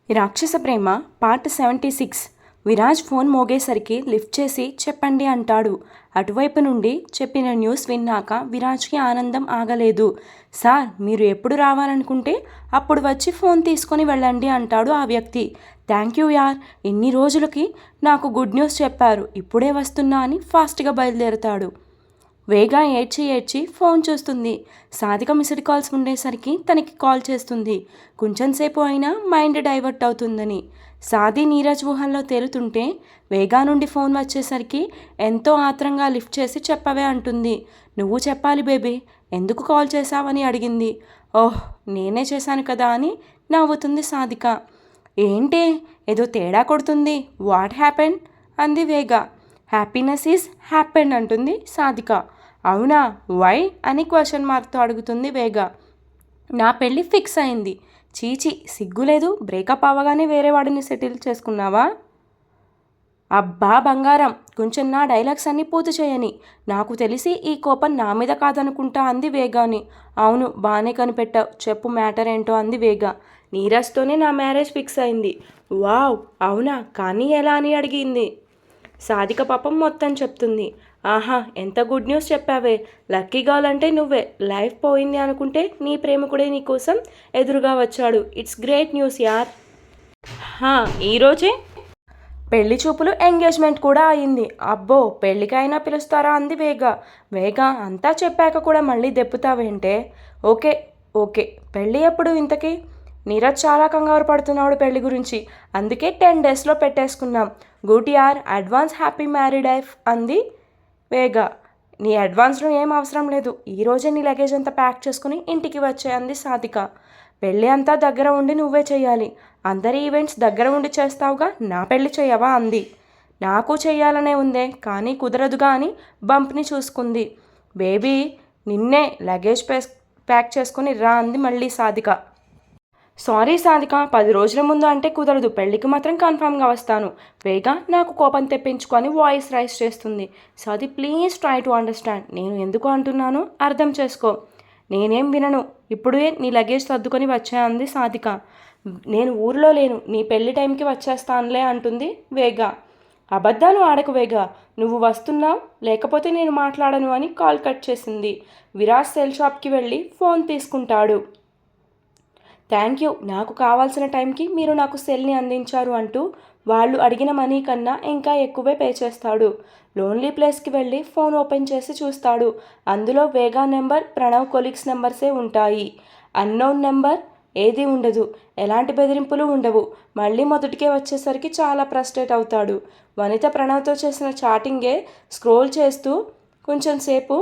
రాక్షస ప్రేమ part 76. Viraj phone మోగేసరికి lift చేసి చెప్పండి అంటాడు. అటువైపు నుండి చెప్పిన న్యూస్ విన్నాక విరాజ్కి ఆనందం ఆగలేదు. సార్, మీరు ఎప్పుడు రావాలనుకుంటే అప్పుడు వచ్చి ఫోన్ తీసుకొని వెళ్ళండి అంటాడు ఆ వ్యక్తి. థ్యాంక్ యూ యార్, ఇన్ని రోజులకి నాకు గుడ్ న్యూస్ చెప్పారు, ఇప్పుడే వస్తున్నా అని ఫాస్ట్గా బయలుదేరుతాడు. వేగా ఏడ్చి ఏడ్చి ఫోన్ చూస్తుంది. సాధిక మిస్డ్ కాల్స్ ఉండేసరికి తనకి కాల్ చేస్తుంది. కొంచెం సేపు అయినా మైండ్ డైవర్ట్ అవుతుందని. సాది నీరజ్ ఊహల్లో తేలుతుంటే వేగా నుండి ఫోన్ వచ్చేసరికి ఎంతో ఆత్రంగా లిఫ్ట్ చేసి చెప్పవే అంటుంది. నువ్వు చెప్పాలి బేబీ, ఎందుకు కాల్ చేశావని అడిగింది. ఓహ్, నేనే చేశాను కదా అని నవ్వుతుంది సాధిక. ఏంటి, ఏదో తేడా కొడుతుంది, వాట్ హ్యాపెన్ అంది వేగా. హ్యాపీనెస్ ఈజ్ హ్యాపెన్ అంటుంది సాధిక. అవునా, వై అని క్వశ్చన్ మార్క్తో అడుగుతుంది వేగా. నా పెళ్ళి ఫిక్స్ అయింది. చీచి, సిగ్గులేదు, బ్రేకప్ అవ్వగానే వేరే వాడిని సెటిల్ చేసుకున్నావా? అబ్బా బంగారం, కొంచెం నా డైలాగ్స్ అన్నీ పూర్తి చేయని. నాకు తెలిసి ఈ కోపం నా మీద కాదనుకుంటా అంది వేగాని. అవును, బాగానే కనిపెట్టావు, చెప్పు మ్యాటర్ ఏంటో అంది వేగా. నీరజ్తోనే నా మ్యారేజ్ ఫిక్స్ అయింది. వావ్, అవునా, కానీ ఎలా అని అడిగింది. సాధిక పాపం మొత్తం చెప్తుంది. ఆహా, ఎంత గుడ్ న్యూస్ చెప్పావే, లక్కీ గర్ల్ అంటే నువ్వే. లైఫ్ పోయింది అనుకుంటే నీ ప్రేమికుడే నీ కోసం ఎదురుగా వచ్చాడు. ఇట్స్ గ్రేట్ న్యూస్ యార్. ఈరోజే పెళ్లి చూపులు, ఎంగేజ్మెంట్ కూడా అయింది. అబ్బో, పెళ్ళికైనా పిలుస్తారా అంది వేగా. వేగా, అంతా చెప్పాక కూడా మళ్ళీ దెప్పుతావేంటే? ఓకే ఓకే, పెళ్ళి ఎప్పుడు ఇంతకీ? నీరజ్ చాలా కంగారు పడుతున్నాడు పెళ్లి గురించి, అందుకే 10 డేస్లో పెట్టేసుకున్నాం. గుడ్ యార్, అడ్వాన్స్ హ్యాపీ మ్యారీడ్ లైఫ్ అంది వేగా. నీ అడ్వాన్స్లో ఏం అవసరం లేదు, ఈరోజే నీ లగేజ్ అంతా ప్యాక్ చేసుకుని ఇంటికి వచ్చే అంది సాధిక. పెళ్ళి అంతా దగ్గర ఉండి నువ్వే చెయ్యాలి. అందరి ఈవెంట్స్ దగ్గర ఉండి చేస్తావుగా, నా పెళ్ళి చెయ్యవా అంది. నాకు చెయ్యాలనే ఉందే, కానీ కుదరదుగా అని బంప్ని చూసుకుంది. బేబీ, నిన్నే లగేజ్ ప్యాక్ చేసుకుని రా అంది మళ్ళీ సాధిక. సారీ సాధిక, 10 రోజుల ముందు అంటే కుదరదు, పెళ్ళికి మాత్రం కన్ఫామ్గా వస్తాను. వేగా నాకు కోపం తెప్పించుకొని వాయిస్ రైస్ చేస్తుంది. సాది, ప్లీజ్ ట్రై టు అండర్స్టాండ్. నేను ఎందుకు అంటున్నాను అర్థం చేసుకో. నేనేం వినను, ఇప్పుడే నీ లగేజ్ సర్దుకొని వచ్చా అంది సాధిక. నేను ఊరిలో లేను, నీ పెళ్లి టైంకి వచ్చేస్తానులే అంటుంది వేగా. అబద్ధాలు ఆడకు వేగా, నువ్వు వస్తున్నావు, లేకపోతే నేను మాట్లాడను అని కాల్ కట్ చేసింది. విరాజ్ సెల్ షాప్కి వెళ్ళి ఫోన్ తీసుకుంటాడు. థ్యాంక్ యూ, నాకు కావాల్సిన టైంకి మీరు నాకు సెల్ని అందించారు అంటూ వాళ్ళు అడిగిన మనీ కన్నా ఇంకా ఎక్కువే పే చేస్తాడు. లోన్లీ ప్లేస్కి వెళ్ళి ఫోన్ ఓపెన్ చేసి చూస్తాడు. అందులో వేగా నెంబర్, ప్రణవ్ కొలీగ్స్ నెంబర్సే ఉంటాయి. అన్నోన్ నెంబర్ ఏది ఉండదు, ఎలాంటి బెదిరింపులు ఉండవు. మళ్ళీ మొదటికే వచ్చేసరికి చాలా ఫ్రస్ట్రేట్ అవుతాడు. వనిత ప్రణవ్తో చేసిన చాటింగే స్క్రోల్ చేస్తూ కొంచెం సేపు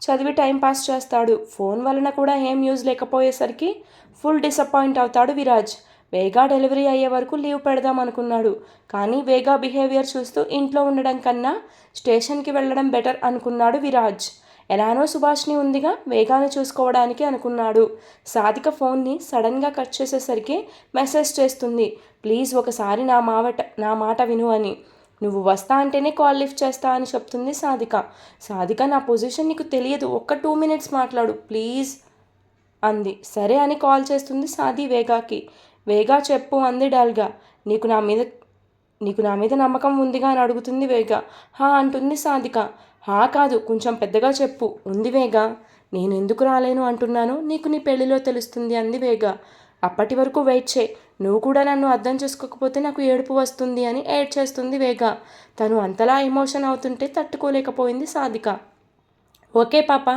చదివి టైంపాస్ చేస్తాడు. ఫోన్ వలన కూడా ఏం యూజ్ లేకపోయేసరికి ఫుల్ డిసప్పాయింట్ అవుతాడు విరాజ్. వేగా డెలివరీ అయ్యే వరకు లీవ్ పెడదాం అనుకున్నాడు, కానీ వేగా బిహేవియర్ చూస్తూ ఇంట్లో ఉండడం కన్నా స్టేషన్కి వెళ్ళడం బెటర్ అనుకున్నాడు విరాజ్. ఎలానో సుభాష్ని ఉందిగా, వేగాను చూసుకోవడానికి అనుకున్నాడు. సాధిక ఫోన్ని సడన్గా కట్ చేసేసరికి మెసేజ్ చేస్తుంది. ప్లీజ్ ఒకసారి నా మాట విను అని. నువ్వు వస్తా అంటేనే కాల్ లిఫ్ట్ చేస్తా అని చెప్తుంది సాధిక. సాధిక, నా పొజిషన్ నీకు తెలియదు, ఒక్క 2 minutes మాట్లాడు ప్లీజ్ అంది. సరే అని కాల్ చేస్తుంది సాది వేగాకి. వేగా, చెప్పు అంది డల్గా. నీకు నా మీద నమ్మకం ఉందిగా అని అడుగుతుంది వేగా. అంటుంది సాధిక. కాదు, కొంచెం పెద్దగా చెప్పు. ఉంది వేగా. నేను ఎందుకు రాలేను అంటున్నాను నీకు నీ పెళ్లిలో తెలుస్తుంది అంది వేగా. అప్పటి వరకు వెయిట్ చేయి, నువ్వు కూడా నన్ను అర్థం చేసుకోకపోతే నాకు ఏడుపు వస్తుంది అని ఏడ్ చేస్తుంది వేగా. తను అంతలా ఎమోషన్ అవుతుంటే తట్టుకోలేకపోయింది సాధిక. ఓకే పాప,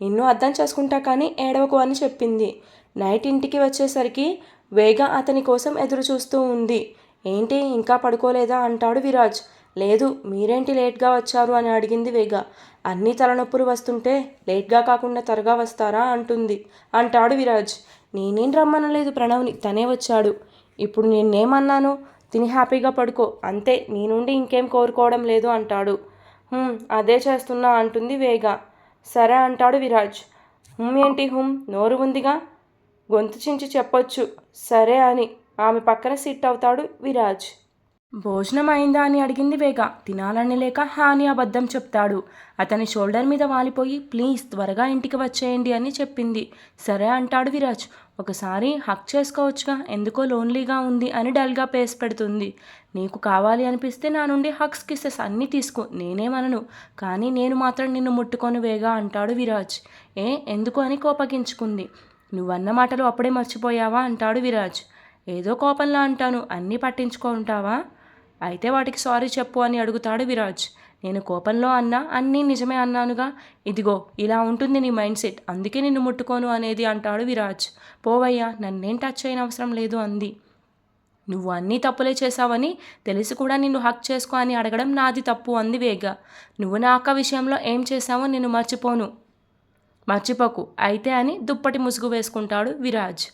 నిన్ను అర్థం చేసుకుంటా కానీ ఏడవకు అని చెప్పింది. నైట్ ఇంటికి వచ్చేసరికి వేగా అతని కోసం ఎదురు చూస్తూ ఉంది. ఏంటి, ఇంకా పడుకోలేదా అంటాడు విరాజ్. లేదు, మీరేంటి లేట్గా వచ్చారు అని అడిగింది వేగా. అన్నీ తలనొప్పులు వస్తుంటే లేట్గా కాకుండా త్వరగా వస్తారా అంటాడు విరాజ్. నేనేం రమ్మనలేదు ప్రణవ్ని, తనే వచ్చాడు. ఇప్పుడు నేనేమన్నాను, తిని హ్యాపీగా పడుకో అంతే, నీ నుండి ఇంకేం కోరుకోవడం లేదు అంటాడు. అదే చేస్తున్నా అంటుంది వేగా. సరే అంటాడు విరాజ్. ఏంటి నోరు ఉందిగా, గొంతు చించి చెప్పొచ్చు సరే అని ఆమె పక్కన సిట్ అవుతాడు విరాజ్. భోజనం అయిందా అని అడిగింది వేగ. తినాలని లేక హాని అబద్ధం చెప్తాడు. అతని షోల్డర్ మీద వాలిపోయి ప్లీజ్ త్వరగా ఇంటికి వచ్చేయండి అని చెప్పింది. సరే అంటాడు విరాజ్. ఒకసారి హక్ చేసుకోవచ్చుగా, ఎందుకో లోన్లీగా ఉంది అని డల్గా పేస్ పెడుతుంది. నీకు కావాలి అనిపిస్తే నా నుండి హక్స్ కిస్సెస్ అన్నీ తీసుకో, నేనేమనను, కానీ నేను మాత్రం నిన్ను ముట్టుకొని వేగ అంటాడు విరాజ్. ఎందుకు అని కోపగించుకుంది. నువ్వన్న మాటలు అప్పుడే మర్చిపోయావా అంటాడు విరాజ్. ఏదో కోపంలా అంటాను, అన్నీ పట్టించుకుంటావా, అయితే వాటికి సారీ చెప్పు అని అడుగుతాడు విరాజ్. నేను కోపంలో అన్నా, అన్నీ నిజమే అన్నానుగా, ఇదిగో ఇలా ఉంటుంది నీ మైండ్ సెట్, అందుకే నిన్ను ముట్టుకోను అనేది అంటాడు విరాజ్. పోవయ్యా, నన్నేం టచ్ అయిన అవసరం లేదు అంది. నువ్వు అన్నీ తప్పులే చేశావని తెలిసి కూడా నిన్ను హక్ చేసుకో అని అడగడం నాది తప్పు అంది వేగ. నువ్వు నా అక్క విషయంలో ఏం చేశావో నేను మర్చిపోకు అయితే అని దుప్పటి ముసుగు వేసుకుంటాడు విరాజ్.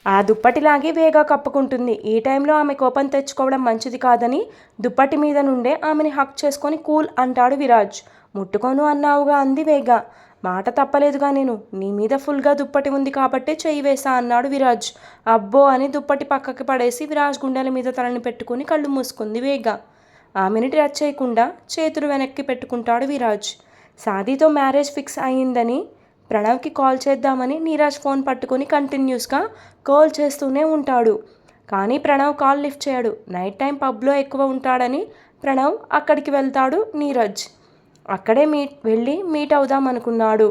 ఆ దుప్పటిలాగే వేగ కప్పుకుంటుంది. ఈ టైంలో ఆమె కోపం తెచ్చుకోవడం మంచిది కాదని దుప్పటి మీద నుండే ఆమెని హక్ చేసుకొని కూల్ అంటాడు విరాజ్. ముట్టుకోను అన్నావుగా అంది వేగ. మాట తప్పలేదుగా, నేను నీ మీద ఫుల్గా దుప్పటి ఉంది కాబట్టే చెయ్యి వేసా అన్నాడు విరాజ్. అబ్బో అని దుప్పటి పక్కకి పడేసి విరాజ్ గుండెల మీద తలని పెట్టుకుని కళ్ళు మూసుకుంది వేగ. ఆమెని టచ్ చేయకుండా చేతులు వెనక్కి పెట్టుకుంటాడు విరాజ్. సాదీతో మ్యారేజ్ ఫిక్స్ అయ్యిందని ప్రణవ్కి కాల్ చేద్దామని నీరజ్ ఫోన్ పట్టుకొని కంటిన్యూస్గా కాల్ చేస్తూనే ఉంటాడు. కానీ ప్రణవ్ కాల్ లిఫ్ట్ చేయడు. నైట్ టైం పబ్లో ఎక్కువ ఉంటాడని ప్రణవ్ అక్కడికి వెళ్తాడు. నీరజ్ అక్కడే వెళ్ళి మీట్ అవుదాం అనుకున్నాడు.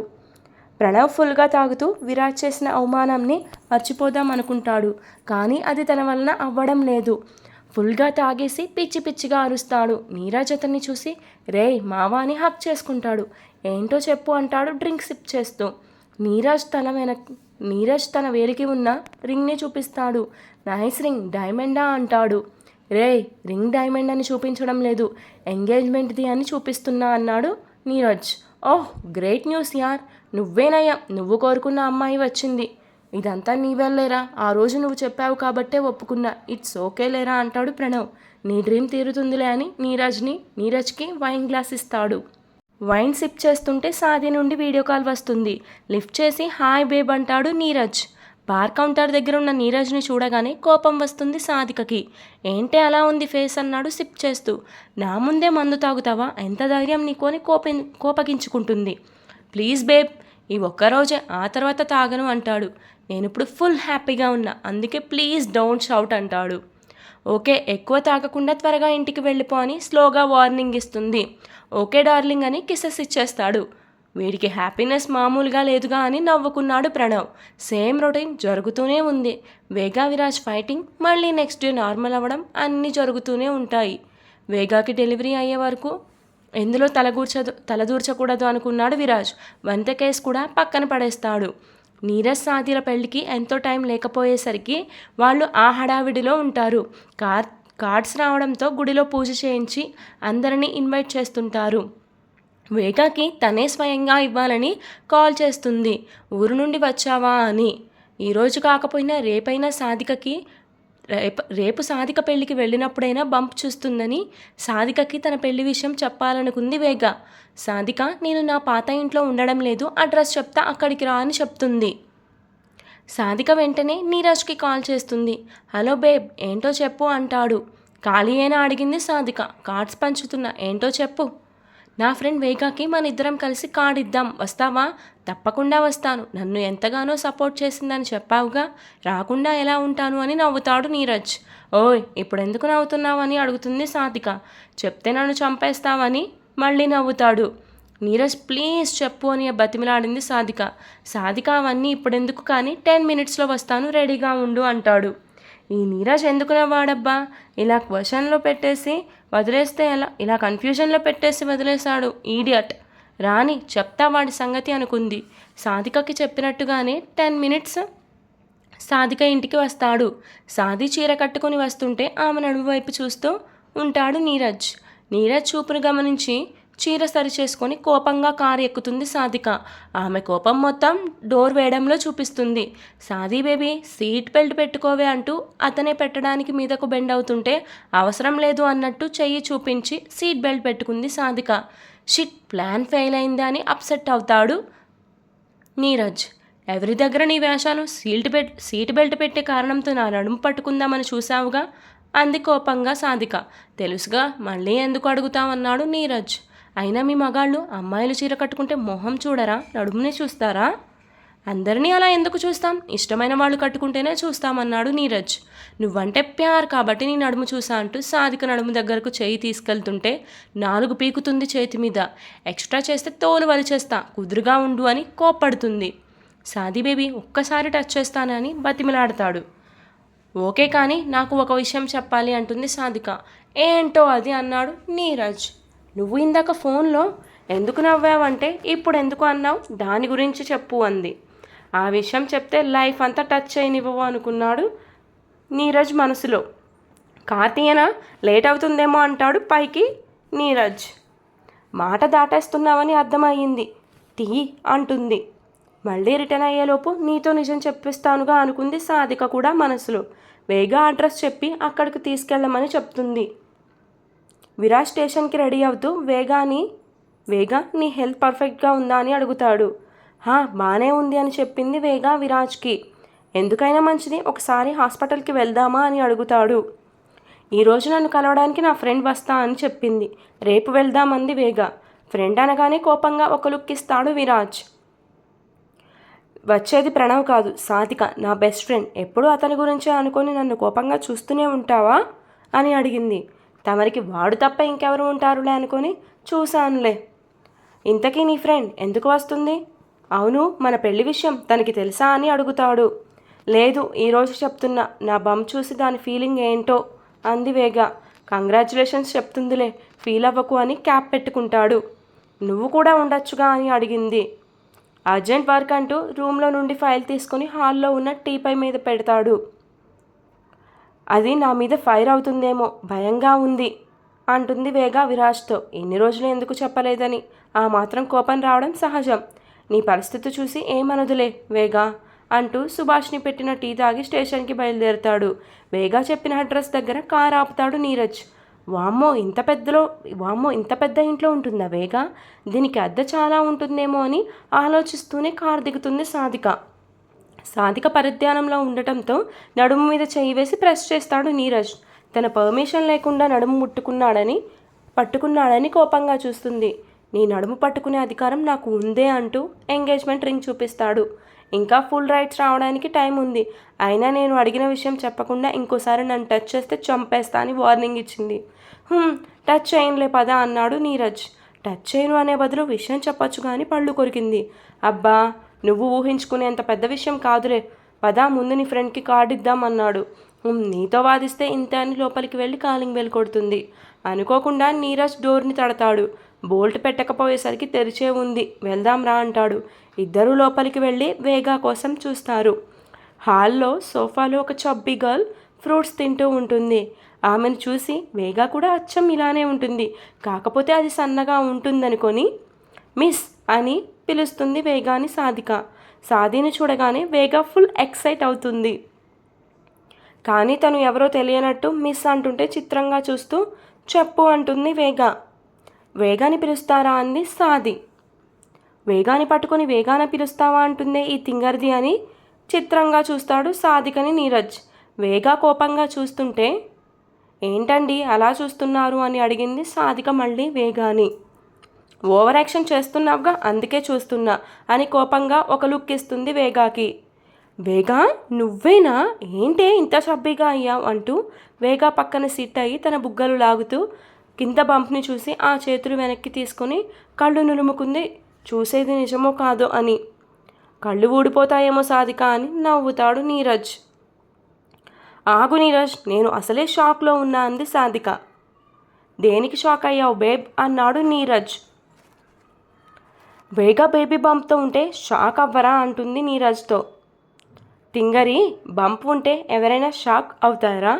ప్రణవ్ ఫుల్గా తాగుతూ విరాజ్ చేసిన అవమానంని మర్చిపోదాం అనుకుంటాడు. కానీ అది తన వలన అవ్వడం లేదు. ఫుల్గా తాగేసి పిచ్చి పిచ్చిగా అరుస్తాడు. నీరజ్ అతన్ని చూసి రే మావా అని హక్ చేసుకుంటాడు. ఏంటో చెప్పు అంటాడు డ్రింక్ సిప్ చేస్తూ. నీరజ్ తన వేలికి ఉన్న రింగ్ని చూపిస్తాడు. నైస్ రింగ్, డైమండా అంటాడు. రే రింగ్ డైమండ్ అని చూపించడం లేదు, ఎంగేజ్మెంట్ది అని చూపిస్తున్నా అన్నాడు నీరజ్. ఓహ్ గ్రేట్ న్యూస్ యార్, నువ్వేనయ్యా, నువ్వు కోరుకున్న అమ్మాయి వచ్చింది. ఇదంతా నీ వెళ్ళేరా, ఆ రోజు నువ్వు చెప్పావు కాబట్టే ఒప్పుకున్నా, ఇట్స్ ఓకే లేరా అంటాడు ప్రణవ్. నీ డ్రీమ్ తీరుతుందిలే అని నీరజ్కి వైన్ గ్లాస్ ఇస్తాడు. వైన్ సిప్ చేస్తుంటే సాది నుండి వీడియో కాల్ వస్తుంది. లిఫ్ట్ చేసి హాయ్ బేబ్ అంటాడు నీరజ్. బార్ కౌంటర్ దగ్గర ఉన్న నీరజ్ని చూడగానే కోపం వస్తుంది సాదికకి. ఏంటే అలా ఉంది ఫేస్ అన్నాడు సిప్ చేస్తూ. నా ముందే మందు తాగుతావా, ఎంత ధైర్యం నీకు అని కోపగించుకుంటుంది. ప్లీజ్ బేబ్, ఈ ఒక్కరోజే, ఆ తర్వాత తాగను అంటాడు. నేను ఇప్పుడు ఫుల్ హ్యాపీగా ఉన్నా, అందుకే ప్లీజ్ డోంట్ షౌట్ అంటాడు. ఓకే, ఎక్కువ తాగకుండా త్వరగా ఇంటికి వెళ్ళిపో అని స్లోగా వార్నింగ్ ఇస్తుంది. ఓకే డార్లింగ్ అని కిసెస్ ఇచ్చేస్తాడు. వీడికి హ్యాపీనెస్ మామూలుగా లేదుగా అని నవ్వుకున్నాడు ప్రణవ్. సేమ్ రొటీన్ జరుగుతూనే ఉంది. వేగా విరాజ్ ఫైటింగ్, మళ్ళీ నెక్స్ట్ డే నార్మల్ అవ్వడం, అన్నీ జరుగుతూనే ఉంటాయి. వేగాకి డెలివరీ అయ్యే వరకు ఎందులో తలదూర్చకూడదు అనుకున్నాడు విరాజ్. వంత కేసు కూడా పక్కన పడేస్తాడు. నీరజ్ సాదిల పెళ్లికి ఎంతో టైం లేకపోయేసరికి వాళ్ళు ఆ హడావిడిలో ఉంటారు. కార్డ్స్ రావడంతో గుడిలో పూజ చేయించి అందరినీ ఇన్వైట్ చేస్తుంటారు. వేగాకి తనే స్వయంగా ఇవ్వాలని కాల్ చేస్తుంది. ఊరు నుండి వచ్చావా అని. ఈరోజు కాకపోయినా రేపు సాదిక పెళ్లికి వెళ్ళినప్పుడైనా బంప్ చూస్తుందని సాదికకి తన పెళ్లి విషయం చెప్పాలనుకుంది వేగ. సాదిక, నేను నా పాత ఇంట్లో ఉండడం లేదు, అడ్రస్ చెప్తా అక్కడికి రా అని చెప్తుంది. సాదిక వెంటనే నీరజ్కి కాల్ చేస్తుంది. హలో బేబ్, ఏంటో చెప్పు అంటాడు. ఖాళీ అయినా అడిగింది సాదిక. కార్డ్స్ పంచుతున్నా, ఏంటో చెప్పు. నా ఫ్రెండ్ వేగాకి మన ఇద్దరం కలిసి కార్డ్ ఇద్దాం, వస్తావా? తప్పకుండా వస్తాను, నన్ను ఎంతగానో సపోర్ట్ చేసిందని చెప్పావుగా, రాకుండా ఎలా ఉంటాను అని నవ్వుతాడు నీరజ్. ఓయ్ ఇప్పుడెందుకు నవ్వుతున్నావు అని అడుగుతుంది సాదిక. చెప్తే నన్ను చంపేస్తావని మళ్ళీ నవ్వుతాడు. నీరజ్ ప్లీజ్ చెప్పు అని బతిమిలాడింది సాదిక. సాదిక అవన్నీ ఇప్పుడెందుకు కానీ 10 మినిట్స్లో వస్తాను, రెడీగా ఉండు అంటాడు. ఈ నీరజ్ ఎందుకు నవ్వాడబ్బా, ఇలా క్వశ్చన్లో పెట్టేసి వదిలేస్తే ఎలా, ఇలా కన్ఫ్యూజన్లో పెట్టేసి వదిలేశాడు ఈడియట్. రాని చెప్తా వాడి సంగతి అనుకుంది. సాదికకి చెప్పినట్టుగానే 10 మినిట్స్ సాదిక ఇంటికి వస్తాడు. సాది చీర కట్టుకుని వస్తుంటే ఆమె నడుము వైపు చూస్తూ ఉంటాడు నీరజ్. నీరజ్ చూపును గమనించి చీర సరి చేసుకొని కోపంగా కారు ఎక్కుతుంది సాదిక. ఆమె కోపం మొత్తం డోర్ వేయడంలో చూపిస్తుంది. సాదీ బేబీ, సీట్ బెల్ట్ పెట్టుకోవే అంటూ అతనే పెట్టడానికి మీదకు బెండ్ అవుతుంటే అవసరం లేదు అన్నట్టు చెయ్యి చూపించి సీట్ బెల్ట్ పెట్టుకుంది సాదిక. షిట్, ప్లాన్ ఫెయిల్ అయింది అని అప్సెట్ అవుతాడు నీరజ్. ఎవరి దగ్గర నీ వేషాలు, సీట్ బెల్ట్ పెట్టే కారణంతో నా నడుము పట్టుకుందామని చూసావుగా, అంది కోపంగా సాధిక. తెలుసుగా, మళ్ళీ ఎందుకు అడుగుతావన్నాడు నీరజ్. అయినా మీ మగాళ్ళు అమ్మాయిలు చీర కట్టుకుంటే మొహం చూడరా, నడుమునే చూస్తారా? అందరినీ అలా ఎందుకు చూస్తాం, ఇష్టమైన వాళ్ళు కట్టుకుంటేనే చూస్తామన్నాడు నీరజ్. నువ్వంటే ప్యార్ కాబట్టి నీ నడుము చూసా అంటూ సాధిక నడుము దగ్గరకు చేయి తీసుకెళ్తుంటే 4 పీకుతుంది చేతి మీద. ఎక్స్ట్రా చేస్తే తోలు వలిచేస్తా, కుదురుగా ఉండు అని కోప్పడుతుంది. సాది బేబీ ఒక్కసారి టచ్ చేస్తానని బతిమిలాడతాడు. ఓకే కానీ నాకు ఒక విషయం చెప్పాలి అంటుంది సాధిక. ఏంటో అది అన్నాడు నీరజ్. నువ్వు ఇందాక ఫోన్లో ఎందుకు నవ్వావంటే ఇప్పుడు ఎందుకు అన్నావు, దాని గురించి చెప్పు అంది. ఆ విషయం చెప్తే లైఫ్ అంతా టచ్ చేయనివ్వవు అనుకున్నాడు నీరజ్ మనసులో. కార్తీయన లేట్ అవుతుందేమో అంటాడు పైకి నీరజ్. మాట దాటేస్తున్నావని అర్థమయ్యింది, తీ అంటుంది. మళ్ళీ రిటర్న్ అయ్యేలోపు నీతో నిజం చెప్పిస్తానుగా అనుకుంది సాధిక కూడా మనసులో. వేగా అడ్రస్ చెప్పి అక్కడికి తీసుకెళ్ళమని చెప్తుంది. విరాజ్ స్టేషన్కి రెడీ అవుతూ వేగా నీ హెల్త్ పర్ఫెక్ట్గా ఉందా అని అడుగుతాడు. బాగానే ఉంది అని చెప్పింది వేగా విరాజ్కి. ఎందుకైనా మంచిది ఒకసారి హాస్పిటల్కి వెళ్దామా అని అడుగుతాడు. ఈరోజు నన్ను కలవడానికి నా ఫ్రెండ్ వస్తా అని చెప్పింది, రేపు వెళ్దామంది వేగా. ఫ్రెండ్ అనగానే కోపంగా ఒక లుక్ ఇస్తాడు విరాజ్. వచ్చేది ప్రణవ్ కాదు, సాధిక, నా బెస్ట్ ఫ్రెండ్. ఎప్పుడూ అతని గురించే అనుకొని నన్ను కోపంగా చూస్తూనే ఉంటావా అని అడిగింది. తమరికి వాడు తప్ప ఇంకెవరు ఉంటారులే అనుకొని చూశానులే. ఇంతకీ నీ ఫ్రెండ్ ఎందుకు వస్తుంది? అవును, మన పెళ్లి విషయం తనకి తెలుసా అని అడుగుతాడు. లేదు, ఈరోజు చెప్తున్నా, నా బమ్ చూసి దాని ఫీలింగ్ ఏంటో అంది వేగా. కంగ్రాచులేషన్స్ చెప్తుందిలే, ఫీల్ అవ్వకు అని క్యాప్ పెట్టుకుంటాడు. నువ్వు కూడా ఉండొచ్చుగా అని అడిగింది. అర్జెంట్ వర్క్ అంటూ రూమ్లో నుండి ఫైల్ తీసుకొని హాల్లో ఉన్న టీపై మీద పెడతాడు. అది నా మీద ఫైర్ అవుతుందేమో భయంగా ఉంది అంటుంది వేగా విరాజ్తో. ఎన్ని రోజులు ఎందుకు చెప్పలేదని ఆ మాత్రం కోపం రావడం సహజం. నీ పరిస్థితి చూసి ఏమనదులే వేగా అంటూ సుభాష్ని పెట్టిన టీ తాగి స్టేషన్కి బయలుదేరుతాడు. వేగా చెప్పిన అడ్రస్ దగ్గర కార్ ఆపుతాడు నీరజ్. వామ్మో ఇంత పెద్ద ఇంట్లో ఉంటుందా వేగా, దీనికి అద్దె చాలా ఉంటుందేమో అని ఆలోచిస్తూనే కార్ దిగుతుంది సాధిక. సాధిక పరిధ్యానంలో ఉండటంతో నడుము మీద చేయి వేసి ప్రెస్ చేస్తాడు నీరజ్. తన పర్మిషన్ లేకుండా నడుము పట్టుకున్నాడని కోపంగా చూస్తుంది. నీ నడుము పట్టుకునే అధికారం నాకు ఉందే అంటూ ఎంగేజ్మెంట్ రింగ్ చూపిస్తాడు. ఇంకా ఫుల్ రైట్స్ రావడానికి టైం ఉంది, అయినా నేను అడిగిన విషయం చెప్పకుండా ఇంకోసారి నన్ను టచ్ చేస్తే చంపేస్తా అని వార్నింగ్ ఇచ్చింది. టచ్ చేయనులే పదా అన్నాడు నీరజ్. టచ్ చేయను అనే బదులు విషయం చెప్పొచ్చు కానీ పళ్ళు కొరికింది. అబ్బా, నువ్వు ఊహించుకునేంత పెద్ద విషయం కాదులే పదా, ముందు నీ ఫ్రెండ్కి కార్డు ఇద్దామన్నాడు. నీతో వాదిస్తే ఇంత అని లోపలికి వెళ్ళి కాలింగ్ బెల్ కొడుతుంది. అనుకోకుండా నీరజ్ డోర్ని తడతాడు. బోల్ట్ పెట్టకపోయేసరికి తెరిచే ఉంది, వెళ్దాం రా అంటాడు. ఇద్దరూ లోపలికి వెళ్ళి వేగా కోసం చూస్తారు. హాల్లో సోఫాలో ఒక చబ్బీ గర్ల్ ఫ్రూట్స్ తింటూ ఉంటుంది. ఆమెను చూసి వేగా కూడా అచ్చం ఇలానే ఉంటుంది, కాకపోతే అది సన్నగా ఉంటుందనుకొని మిస్ అని పిలుస్తుంది వేగాని సాధిక. సాధిని చూడగానే వేగా ఫుల్ ఎక్సైట్ అవుతుంది. కానీ తను ఎవరో తెలియనట్టు మిస్ అంటుంటే చిత్రంగా చూస్తూ చెప్పు అంటుంది వేగా. వేగాని పిలుస్తారా అంది సాది. వేగాని పట్టుకొని వేగాన పిలుస్తావా అంటుందే ఈ తింగర్ది అని చిత్రంగా చూస్తాడు సాధికని నీరజ్. వేగా కోపంగా చూస్తుంటే ఏంటండి అలా చూస్తున్నారు అని అడిగింది సాధిక మళ్ళీ వేగాని. ఓవర్ యాక్షన్ చేస్తున్నావుగా అందుకే చూస్తున్నా అని కోపంగా ఒక లుక్ ఇస్తుంది వేగాకి. వేగా నువ్వేనా, ఏంటే ఇంత చబ్బీగా అయ్యావు అంటూ వేగా పక్కన సిట్ అయ్యి తన బుగ్గలు లాగుతూ కింద బంప్ని చూసి ఆ చేతులు వెనక్కి తీసుకుని కళ్ళు నులుముకుంది, చూసేది నిజమో కాదో అని. కళ్ళు ఊడిపోతాయేమో సాధిక అని నవ్వుతాడు నీరజ్. ఆగు నీరజ్, నేను అసలే షాక్లో ఉన్నా అంది సాధిక. దేనికి షాక్ అయ్యావు బేబ్ అన్నాడు నీరజ్. వేగా బేబీ బంప్తో ఉంటే షాక్ అవ్వరా అంటుంది నీరజ్తో. తింగరి, బంప్ ఉంటే ఎవరైనా షాక్ అవుతారా?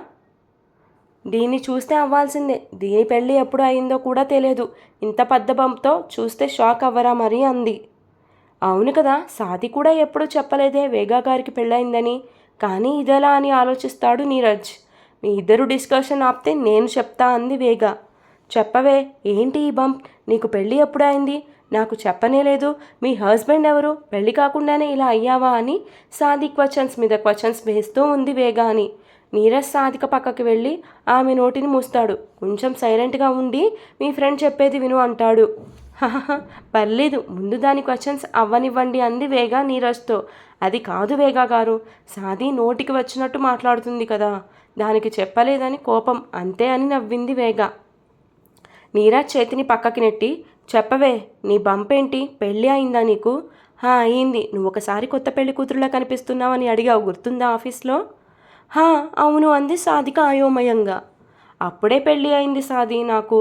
దీన్ని చూస్తే అవ్వాల్సిందే, దీని పెళ్ళి ఎప్పుడు అయిందో కూడా తెలియదు, ఇంత పెద్ద బంప్తో చూస్తే షాక్ అవ్వరా మరి అంది. అవును కదా, సాది కూడా ఎప్పుడూ చెప్పలేదే వేగా గారికి పెళ్ళయిందని, కానీ ఇదెలా అని ఆలోచిస్తాడు నీరజ్. మీ ఇద్దరు డిస్కషన్ ఆపితే నేను చెప్తా అంది వేగా. చెప్పవే, ఏంటి ఈ బంప్, నీకు పెళ్ళి ఎప్పుడైంది, నాకు చెప్పనే లేదు, మీ హస్బెండ్ ఎవరు, పెళ్ళి కాకుండానే ఇలా అయ్యావా అని సాది క్వశ్చన్స్ మీద క్వశ్చన్స్ వేస్తూ ఉంది వేగా అని. నీరజ్ సాధిక పక్కకి వెళ్ళి ఆమె నోటిని మూస్తాడు. కొంచెం సైలెంట్గా ఉండి మీ ఫ్రెండ్ చెప్పేది విను అంటాడు. హహ, పర్లేదు, ముందు దాని క్వశ్చన్స్ అవ్వనివ్వండి అంది వేగ నీరజ్తో. అది కాదు వేగా గారు, సాది నోటికి వచ్చినట్టు మాట్లాడుతుంది కదా, దానికి చెప్పలేదని కోపం అంతే అని నవ్వింది వేగ. నీరజ్ చేతిని పక్కకి నెట్టి, చెప్పవే, నీ బంపేంటి, పెళ్ళి అయిందా నీకు? అయింది. నువ్వు ఒకసారి కొత్త పెళ్లి కూతురులా కనిపిస్తున్నావని అడిగావు, గుర్తుందా ఆఫీస్లో? అవును అంది సాదిక అయోమయంగా. అప్పుడే పెళ్ళి అయింది సాది నాకు.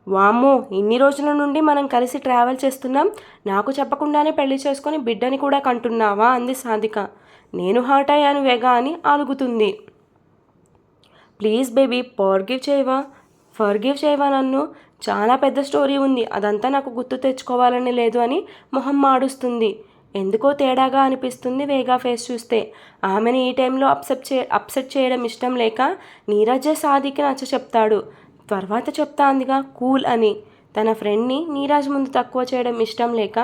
వామ్మో, ఇన్ని రోజుల నుండి మనం కలిసి ట్రావెల్ చేస్తున్నాం, నాకు చెప్పకుండానే పెళ్లి చేసుకొని బిడ్డని కూడా కంటున్నావా అంది సాదిక. నేను హర్ట్ అయ్యాను వేగ అని అలుగుతుంది. ప్లీజ్ బేబీ, ఫర్గివ్ చేయవా నన్ను? చాలా పెద్ద స్టోరీ ఉంది, అదంతా నాకు గుర్తు తెచ్చుకోవాలని లేదు అని మొహం మాడుస్తుంది. ఎందుకో తేడాగా అనిపిస్తుంది వేగా ఫేస్ చూస్తే. ఆమెను ఈ టైంలో అప్సెట్ చేయడం ఇష్టం లేక నీరజే సాదికి నచ్చ చెప్తాడు. తర్వాత చెప్తా అందిగా కూల్ అని. తన ఫ్రెండ్ని నీరజ్ ముందు తక్కువ చేయడం ఇష్టం లేక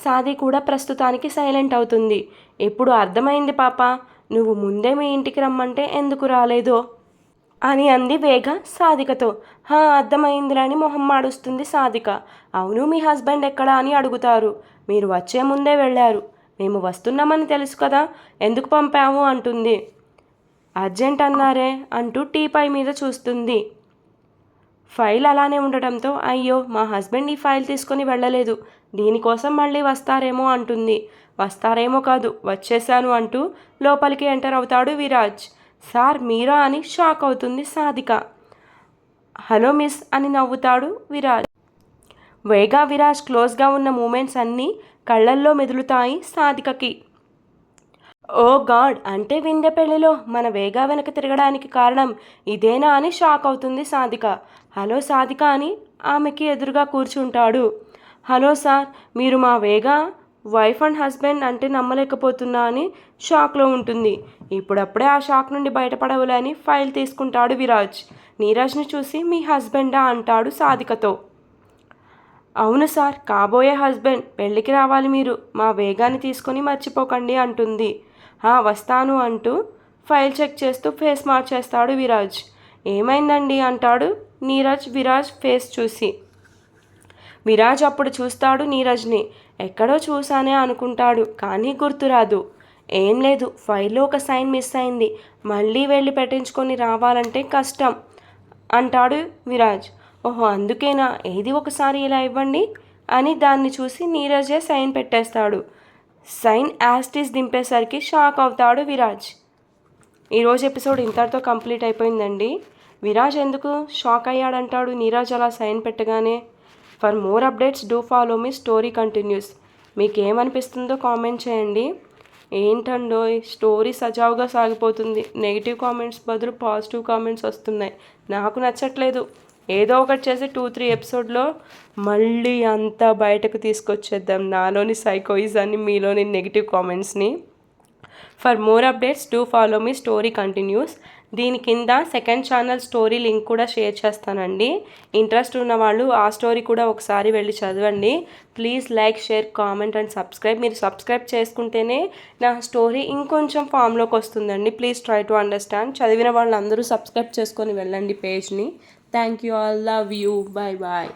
సాది కూడా ప్రస్తుతానికి సైలెంట్ అవుతుంది. ఇప్పుడు అర్థమైంది పాప, నువ్వు ముందే మీ ఇంటికి రమ్మంటే ఎందుకు రాలేదో అని అంది వేగ సాదికతో. అర్థమైందిలని మొహం మాడుస్తుంది సాదిక. అవును, మీ హస్బెండ్ ఎక్కడా అని అడుగుతారు. మీరు వచ్చే ముందే వెళ్ళారు. మేము వస్తున్నామని తెలుసు కదా, ఎందుకు పంపాము అంటుంది. అర్జెంట్ అన్నారే అంటూ టీపై మీద చూస్తుంది. ఫైల్ అలానే ఉండటంతో అయ్యో, మా హస్బెండ్ ఈ ఫైల్ తీసుకొని వెళ్ళలేదు, దీనికోసం మళ్ళీ వస్తారేమో అంటుంది. వస్తారేమో కాదు, వచ్చేసాను అంటూ లోపలికి ఎంటర్ అవుతాడు విరాజ్. సార్ మీరా అని షాక్ అవుతుంది సాదిక. హలో మిస్ అని నవ్వుతాడు విరాజ్. వేగా విరాజ్ క్లోజ్గా ఉన్న మూమెంట్స్ అన్నీ కళ్ళల్లో మెదులుతాయి సాదికకి. ఓ గాడ్, అంటే వింధ్య పెళ్లిలో మన వేగా వెనక తిరగడానికి కారణం ఇదేనా అని షాక్ అవుతుంది సాదిక. హలో సాదిక అని ఆమెకి ఎదురుగా కూర్చుంటాడు. హలో సార్, మీరు మా వేగా వైఫ్ అండ్ హస్బెండ్ అంటే నమ్మలేకపోతున్నా అని షాక్లో ఉంటుంది. ఇప్పుడప్పుడే ఆ షాక్ నుండి బయటపడవలని ఫైల్ తీసుకుంటాడు విరాజ్. నీరజ్ని చూసి మీ హస్బెండా అంటాడు సాదికతో. అవును సార్, కాబోయే హస్బెండ్, పెళ్ళికి రావాలి మీరు, మా వేగాన్ని తీసుకొని మర్చిపోకండి అంటుంది. వస్తాను అంటూ ఫైల్ చెక్ చేస్తూ ఫేస్ మార్చేస్తాడు విరాజ్. ఏమైందండి అంటాడు నీరజ్ విరాజ్ ఫేస్ చూసి. విరాజ్ అప్పుడు చూస్తాడు నీరజ్ని. ఎక్కడో చూసానే అనుకుంటాడు, కానీ గుర్తురాదు. ఏం లేదు, ఫైల్లో ఒక సైన్ మిస్ అయింది, మళ్ళీ వెళ్ళి పెట్టించుకొని రావాలంటే కష్టం అంటాడు విరాజ్. ఓహో అందుకేనా, ఏది ఒకసారి ఇలా ఇవ్వండి అని దాన్ని చూసి నీరజే సైన్ పెట్టేస్తాడు. సైన్ యాస్టీస్ దింపేసరికి షాక్ అవుతాడు విరాజ్. ఈరోజు ఎపిసోడ్ ఇంతటితో కంప్లీట్ అయిపోయిందండి. విరాజ్ ఎందుకు షాక్ అయ్యాడంటాడు నీరజ్ అలా సైన్ పెట్టగానే? For more updates do follow me story continuous. మీకు ఏమనిపిస్తుందో కామెంట్ చేయండి. ఏంటండో స్టోరీ సజావుగా సాగిపోతుంది, నెగిటివ్ కామెంట్స్ బదులు పాజిటివ్ కామెంట్స్ వస్తున్నాయి, నాకు నచ్చట్లేదు. ఏదో ఒకటి చేసి 2-3 ఎపిసోడ్లో మళ్ళీ అంతా బయటకు తీసుకొచ్చేద్దాం, నాలోని సైకోయిజాన్ని, మీలోని నెగిటివ్ కామెంట్స్ని. For more updates do follow me story continues. దీని కింద సెకండ్ ఛానల్ స్టోరీ లింక్ కూడా షేర్ చేస్తానండి. ఇంట్రెస్ట్ ఉన్న వాళ్ళు ఆ స్టోరీ కూడా ఒకసారి వెళ్ళి చదవండి. Please like, share, comment and subscribe. మీరు సబ్స్క్రైబ్ చేసుకుంటేనే నా స్టోరీ ఇంకొంచెం ఫామ్లోకి వస్తుందండి. Please try to understand. చదివిన వాళ్ళందరూ సబ్స్క్రైబ్ చేసుకొని వెళ్ళండి పేజ్ని. Thank you all, love you, bye bye.